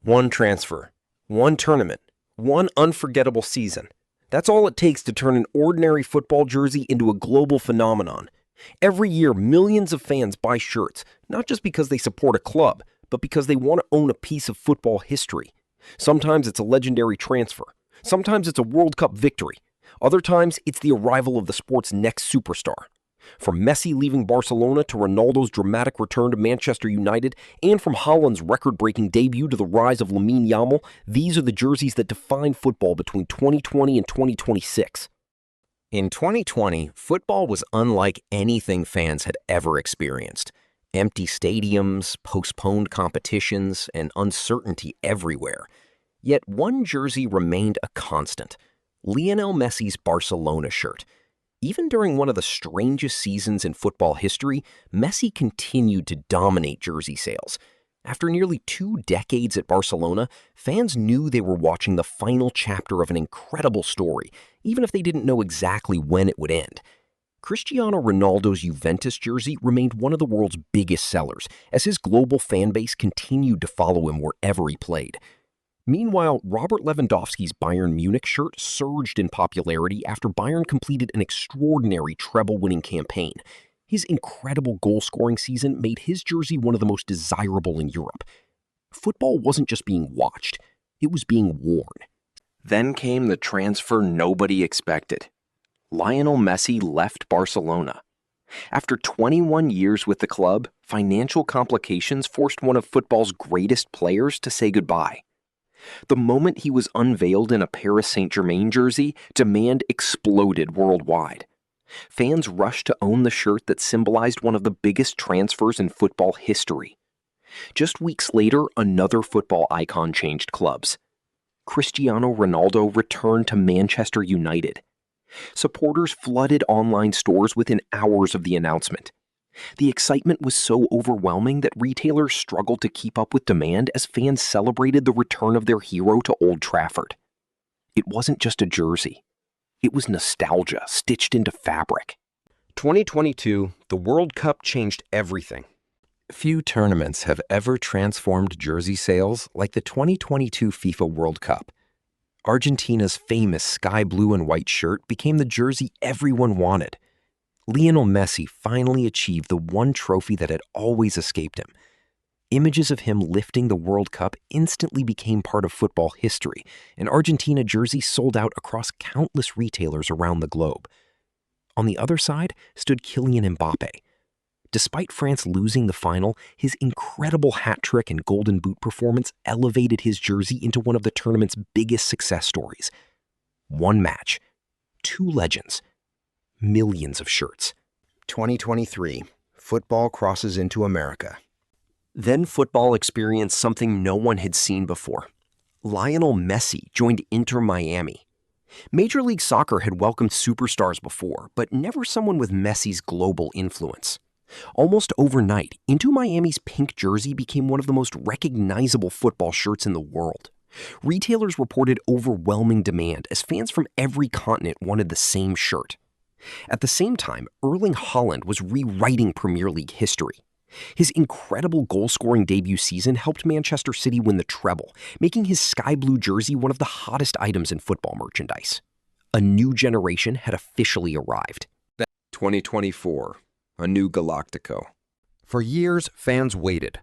One transfer, one tournament, one unforgettable season. That's all it takes to turn an ordinary football jersey into a global phenomenon. Every year, millions of fans buy shirts, not just because they support a club, but because they want to own a piece of football history. Sometimes it's a legendary transfer. Sometimes it's a World Cup victory. Other times, it's the arrival of the sport's next superstar. From Messi leaving Barcelona to Ronaldo's dramatic return to Manchester United, and from Haaland's record-breaking debut to the rise of Lamine Yamal, these are the jerseys that define football between 2020 and 2026. In 2020, football was unlike anything fans had ever experienced. Empty stadiums, postponed competitions, and uncertainty everywhere. Yet one jersey remained a constant: Lionel Messi's Barcelona shirt. Even during one of the strangest seasons in football history, Messi continued to dominate jersey sales. After nearly 2 decades at Barcelona, fans knew they were watching the final chapter of an incredible story, even if they didn't know exactly when it would end. Cristiano Ronaldo's Juventus jersey remained one of the world's biggest sellers, as his global fan base continued to follow him wherever he played. Meanwhile, Robert Lewandowski's Bayern Munich shirt surged in popularity after Bayern completed an extraordinary treble-winning campaign. His incredible goal-scoring season made his jersey one of the most desirable in Europe. Football wasn't just being watched, it was being worn. Then came the transfer nobody expected. Lionel Messi left Barcelona. After 21 years with the club, financial complications forced one of football's greatest players to say goodbye. The moment he was unveiled in a Paris Saint-Germain jersey, demand exploded worldwide. Fans rushed to own the shirt that symbolized one of the biggest transfers in football history. Just weeks later, another football icon changed clubs. Cristiano Ronaldo returned to Manchester United. Supporters flooded online stores within hours of the announcement. The excitement was so overwhelming that retailers struggled to keep up with demand as fans celebrated the return of their hero to Old Trafford. It wasn't just a jersey. It was nostalgia stitched into fabric. 2022, the World Cup changed everything. Few tournaments have ever transformed jersey sales like the 2022 FIFA World Cup. Argentina's famous sky blue and white shirt became the jersey everyone wanted. Lionel Messi finally achieved the one trophy that had always escaped him. Images of him lifting the World Cup instantly became part of football history, and Argentina jerseys sold out across countless retailers around the globe. On the other side stood Kylian Mbappé. Despite France losing the final, his incredible hat trick and golden boot performance elevated his jersey into one of the tournament's biggest success stories. One match, 2 legends, millions of shirts. 2023, football crosses into America. Then football experienced something no one had seen before. Lionel Messi joined Inter Miami. Major League Soccer had welcomed superstars before, but never someone with Messi's global influence. Almost overnight, Inter Miami's pink jersey became one of the most recognizable football shirts in the world. Retailers reported overwhelming demand as fans from every continent wanted the same shirt. At the same time, Erling Haaland was rewriting Premier League history. His incredible goal-scoring debut season helped Manchester City win the treble, making his sky blue jersey one of the hottest items in football merchandise. A new generation had officially arrived. 2024, a new Galactico. For years, fans waited.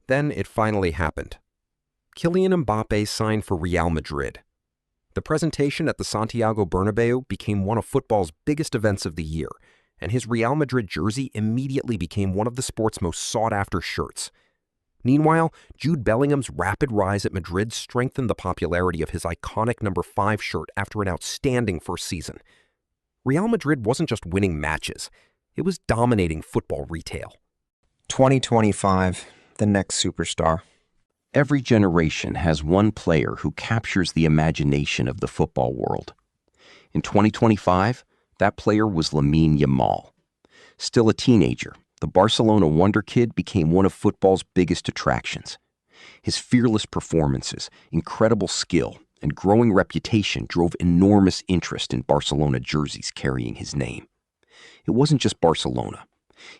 Then it finally happened. Kylian Mbappé signed for Real Madrid. The presentation at the Santiago Bernabeu became one of football's biggest events of the year, and his Real Madrid jersey immediately became one of the sport's most sought-after shirts. Meanwhile, Jude Bellingham's rapid rise at Madrid strengthened the popularity of his iconic number 5 shirt after an outstanding first season. Real Madrid wasn't just winning matches, it was dominating football retail. 2025, the next superstar. Every generation has one player who captures the imagination of the football world. In 2025, that player was Lamine Yamal. Still a teenager, the Barcelona wonder kid became one of football's biggest attractions. His fearless performances, incredible skill, and growing reputation drove enormous interest in Barcelona jerseys carrying his name. It wasn't just Barcelona.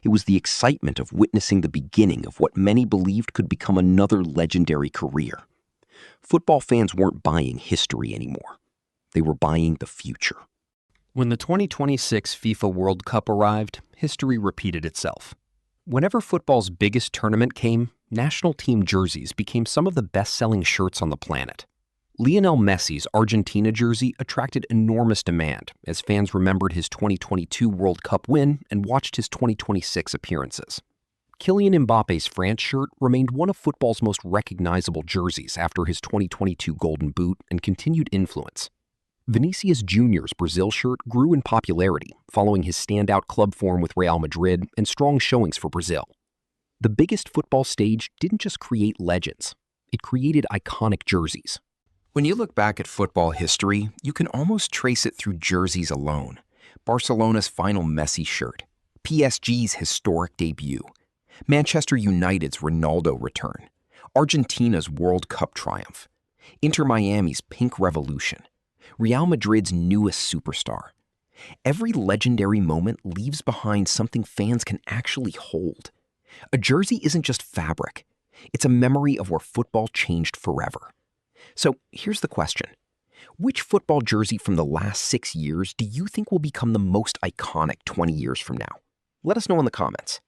It was the excitement of witnessing the beginning of what many believed could become another legendary career. Football fans weren't buying history anymore. They were buying the future. When the 2026 FIFA World Cup arrived, history repeated itself. Whenever football's biggest tournament came, national team jerseys became some of the best-selling shirts on the planet. Lionel Messi's Argentina jersey attracted enormous demand as fans remembered his 2022 World Cup win and watched his 2026 appearances. Kylian Mbappe's France shirt remained one of football's most recognizable jerseys after his 2022 Golden Boot and continued influence. Vinicius Jr.'s Brazil shirt grew in popularity following his standout club form with Real Madrid and strong showings for Brazil. The biggest football stage didn't just create legends, it created iconic jerseys. When you look back at football history, you can almost trace it through jerseys alone. Barcelona's final Messi shirt, PSG's historic debut, Manchester United's Ronaldo return, Argentina's World Cup triumph, Inter Miami's Pink Revolution, Real Madrid's newest superstar. Every legendary moment leaves behind something fans can actually hold. A jersey isn't just fabric. It's a memory of where football changed forever. So here's the question. Which football jersey from the last 6 years do you think will become the most iconic 20 years from now? Let us know in the comments.